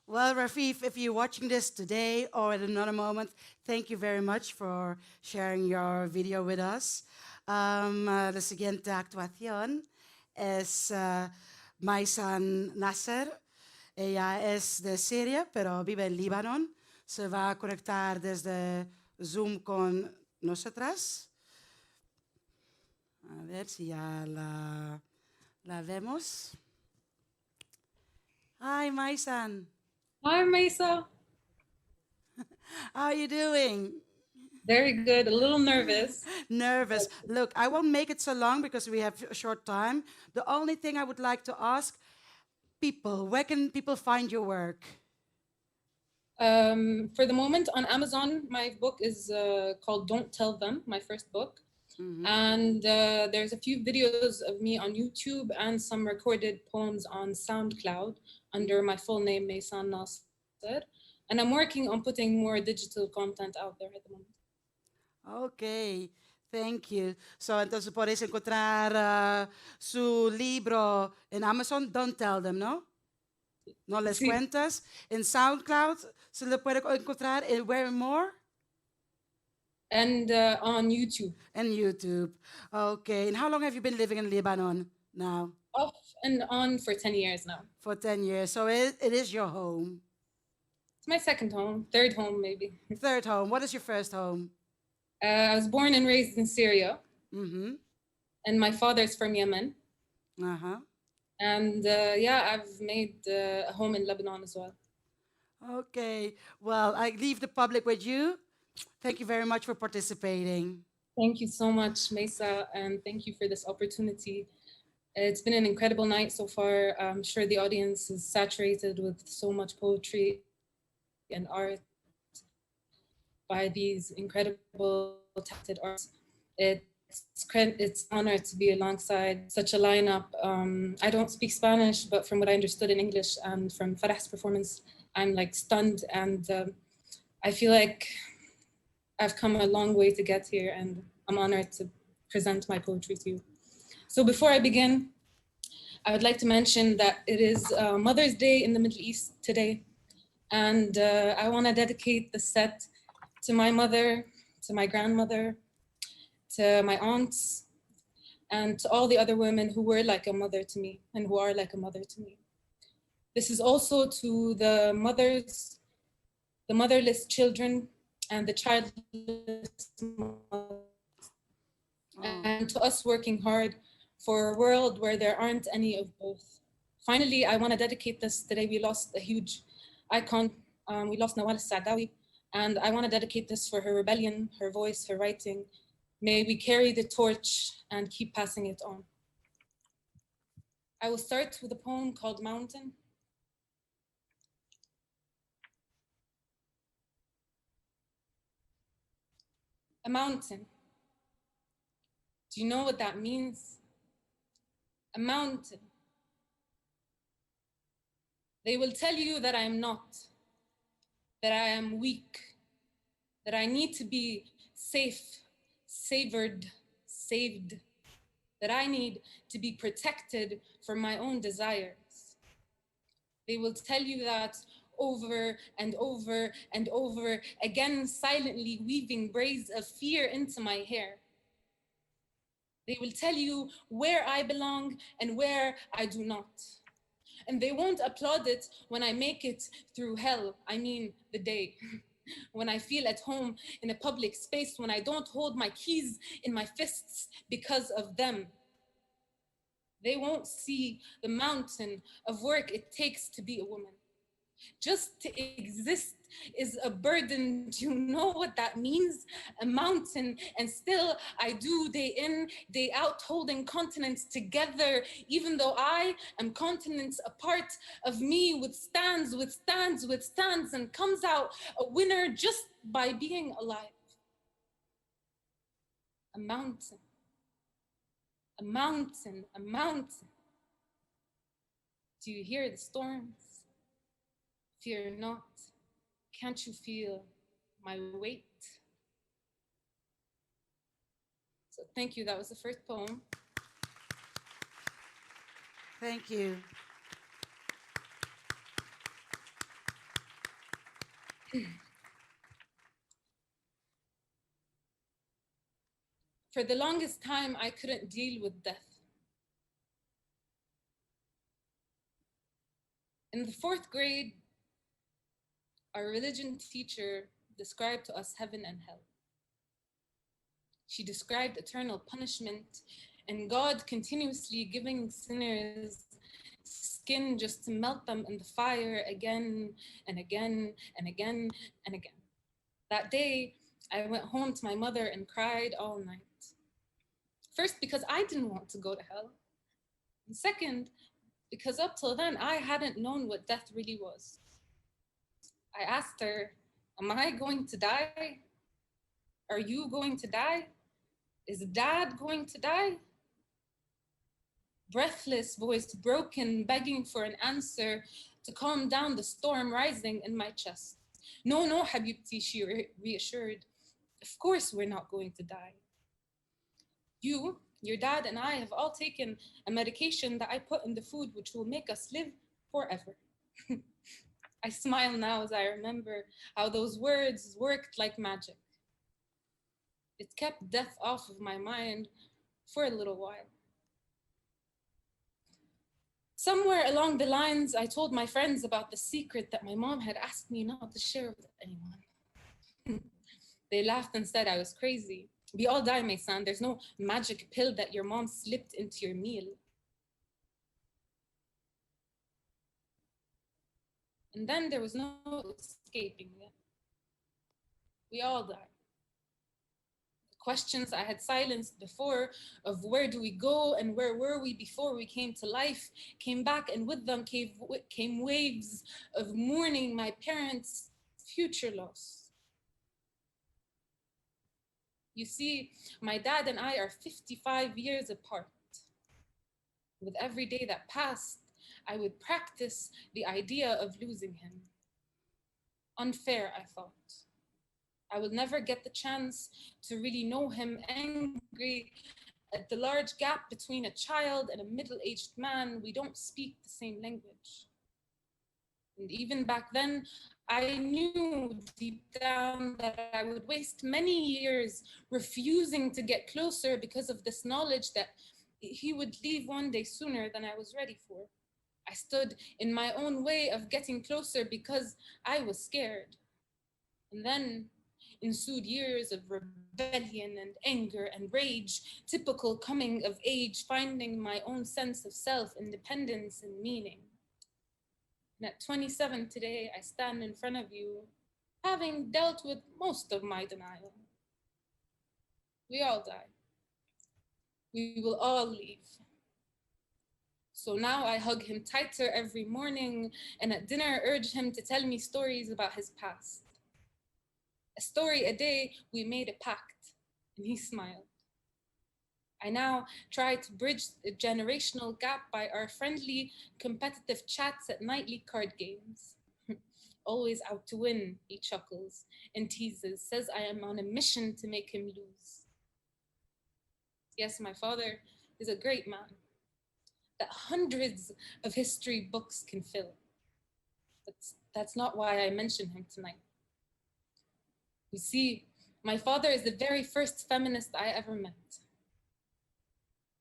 Well, Rafif, if you're watching this today or at another moment, thank you very much for sharing your video with us. La siguiente actuación es Maysan Nasser. Ella es de Siria, pero vive en Líbano. Se va a conectar desde Zoom con nosotras. A ver si ya la vemos. Hi, Maysan. Hi, Maysa. How are you doing? Very good. A little nervous. Nervous. Look, I won't make it so long because we have a short time. The only thing I would like to ask people, where can people find your work? For the moment on Amazon, my book is called Don't Tell Them, my first book. Mm-hmm. And there's a few videos of me on YouTube and some recorded poems on SoundCloud under my full name, Maysan Nasser. And I'm working on putting more digital content out there at the moment. Ok, thank you. So, entonces podéis encontrar su libro en Amazon, Don't Tell Them, ¿no? No les Sí. cuentas. En SoundCloud se le puede encontrar. And where more? And on YouTube. And YouTube. Okay. And how long have you been living in Lebanon now? Off and on for 10 years now. For 10 years. So it is your home. It's my second home, third home maybe. Third home. What is your first home? I was born and raised in Syria. Mm-hmm. And my father's from Yemen. Uh-huh. And yeah, I've made a home in Lebanon as well. Okay. Well, I leave the public with you. Thank you very much for participating. Thank you so much, Mesa, and thank you for this opportunity. It's been an incredible night so far. I'm sure the audience is saturated with so much poetry and art by these incredible, talented artists. It's an honor to be alongside such a lineup. I don't speak Spanish, but from what I understood in English and from Farah's performance, I'm like stunned, and I feel like I've come a long way to get here, and I'm honored to present my poetry to you. So before I begin, I would like to mention that it is Mother's Day in the Middle East today, and I want to dedicate the set to my mother, to my grandmother, to my aunts, and to all the other women who were like a mother to me and who are like a mother to me. This is also to the mothers, the motherless children, and the childless mothers, and to us working hard for a world where there aren't any of both. Finally, I want to dedicate this today. We lost a huge icon. We lost Nawal El-Saadawi, and I want to dedicate this for her rebellion, her voice, her writing. May we carry the torch and keep passing it on. I will start with a poem called Mountain. A mountain. Do you know what that means? A mountain. They will tell you that I am not, that I am weak, that I need to be safe, savored, saved, that I need to be protected from my own desires. They will tell you that over and over and over again, silently weaving braids of fear into my hair. They will tell you where I belong and where I do not. And they won't applaud it when I make it through hell, I mean the day. When I feel at home in a public space, when I don't hold my keys in my fists because of them. They won't see the mountain of work it takes to be a woman. Just to exist is a burden. Do you know what that means? A mountain. And still I do day in, day out, holding continents together, even though I am continents apart of me, withstands, withstands, withstands, and comes out a winner just by being alive. A mountain. A mountain, a mountain. Do you hear the storms? Fear not. Can't you feel my weight? So thank you. That was the first poem. Thank you. For the longest time, I couldn't deal with death. In the fourth grade, our religion teacher described to us heaven and hell. She described eternal punishment and God continuously giving sinners skin just to melt them in the fire again and again and again and again. That day, I went home to my mother and cried all night. First, because I didn't want to go to hell. And second, because up till then, I hadn't known what death really was. I asked her, am I going to die? Are you going to die? Is dad going to die? Breathless voice, broken, begging for an answer to calm down the storm rising in my chest. No, no, Habibti, she reassured. Of course we're not going to die. You, your dad, and I have all taken a medication that I put in the food which will make us live forever. I smile now as I remember how those words worked like magic. It kept death off of my mind for a little while. Somewhere along the lines, I told my friends about the secret that my mom had asked me not to share with anyone. They laughed and said I was crazy. We all die, Maysan. There's no magic pill that your mom slipped into your meal. And then there was no escaping it. We all die. The questions I had silenced before of where do we go and where were we before we came to life came back, and with them came waves of mourning my parents' future loss. You see, my dad and I are 55 years apart. With every day that passed, I would practice the idea of losing him. Unfair, I thought. I will never get the chance to really know him, angry at the large gap between a child and a middle-aged man. We don't speak the same language. And even back then, I knew deep down that I would waste many years refusing to get closer because of this knowledge that he would leave one day sooner than I was ready for. I stood in my own way of getting closer because I was scared. And then ensued years of rebellion and anger and rage, typical coming of age, finding my own sense of self, independence, and meaning. And at 27 today, I stand in front of you, having dealt with most of my denial. We all die. We will all leave. So now I hug him tighter every morning, and at dinner urge him to tell me stories about his past. A story a day, we made a pact, and he smiled. I now try to bridge the generational gap by our friendly, competitive chats at nightly card games. Always out to win, he chuckles and teases, says I am on a mission to make him lose. Yes, my father is a great man that hundreds of history books can fill. That's not why I mention him tonight. You see, my father is the very first feminist I ever met.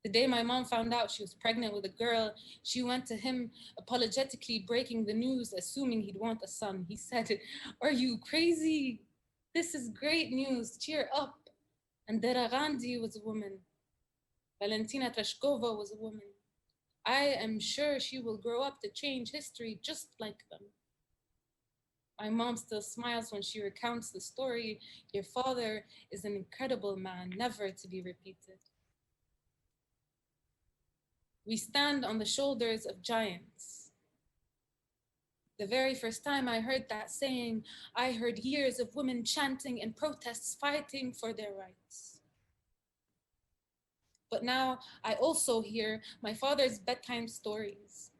The day my mom found out she was pregnant with a girl, she went to him apologetically breaking the news, assuming he'd want a son. He said, "Are you crazy? This is great news, cheer up." And Dera Gandhi was a woman. Valentina Tereshkova was a woman. I am sure she will grow up to change history just like them. My mom still smiles when she recounts the story. Your father is an incredible man, never to be repeated. We stand on the shoulders of giants. The very first time I heard that saying, I heard years of women chanting in protests, fighting for their rights. But now I also hear my father's bedtime stories,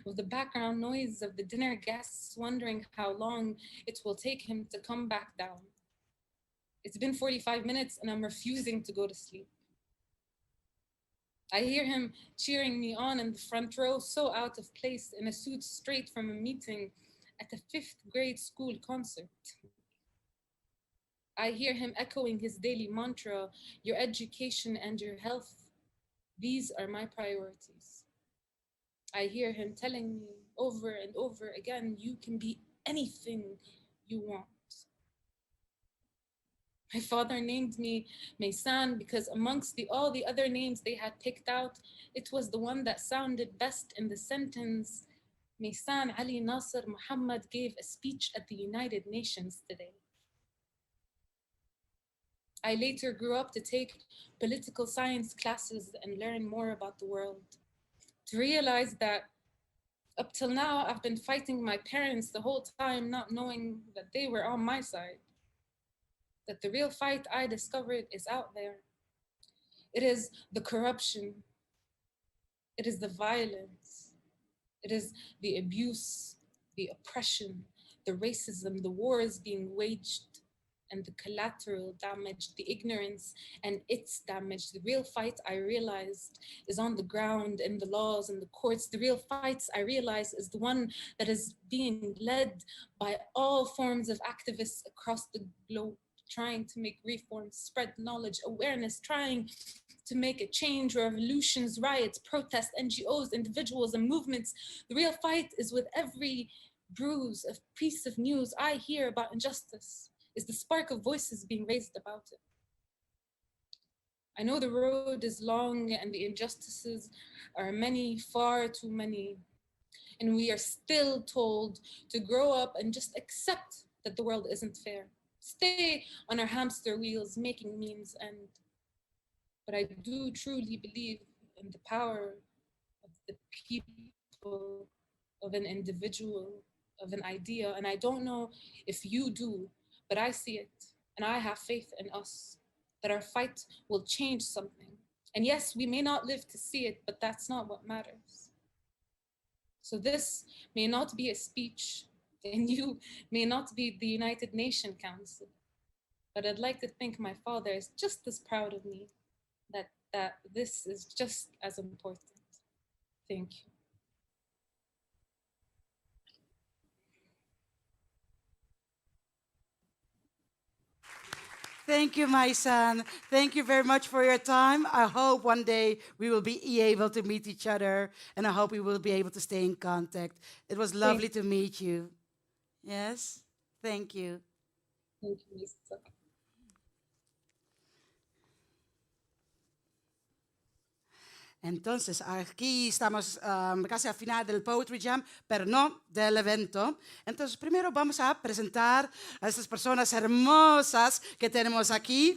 with the background noise of the dinner guests wondering how long it will take him to come back down. It's been 45 minutes and I'm refusing to go to sleep. I hear him cheering me on in the front row, so out of place, in a suit straight from a meeting, at a 5th grade school concert. I hear him echoing his daily mantra, your education and your health, these are my priorities. I hear him telling me over and over again, you can be anything you want. My father named me Maysan because amongst all the other names they had picked out, it was the one that sounded best in the sentence. Maysan Ali Nasser Muhammad gave a speech at the United Nations today. I later grew up to take political science classes and learn more about the world, to realize that up till now, I've been fighting my parents the whole time, not knowing that they were on my side, that the real fight I discovered is out there. It is the corruption, it is the violence, it is the abuse, the oppression, the racism, the wars being waged, and the collateral damage, the ignorance and its damage. The real fight I realized is on the ground, in the laws, in the courts. The real fights I realize is the one that is being led by all forms of activists across the globe, trying to make reforms, spread knowledge, awareness, trying to make a change, revolutions, riots, protests, NGOs, individuals, and movements. The real fight is with every bruise of piece of news I hear about injustice, is the spark of voices being raised about it. I know the road is long and the injustices are many, far too many. And we are still told to grow up and just accept that the world isn't fair. Stay on our hamster wheels making memes end. But I do truly believe in the power of the people, of an individual, of an idea. And I don't know if you do, but I see it. And I have faith in us that our fight will change something. And yes, we may not live to see it, but that's not what matters. So this may not be a speech, and you may not be the United Nations Council, but I'd like to think my father is just as proud of me, that this is just as important. Thank you. Thank you, my son. Thank you very much for your time. I hope one day we will be able to meet each other, and I hope we will be able to stay in contact. It was lovely to meet you. Yes? Thank you. Thank you, Lisa. Entonces, aquí estamos casi al final del Poetry Jam, pero no del evento. Entonces, primero vamos a presentar a estas personas hermosas que tenemos aquí.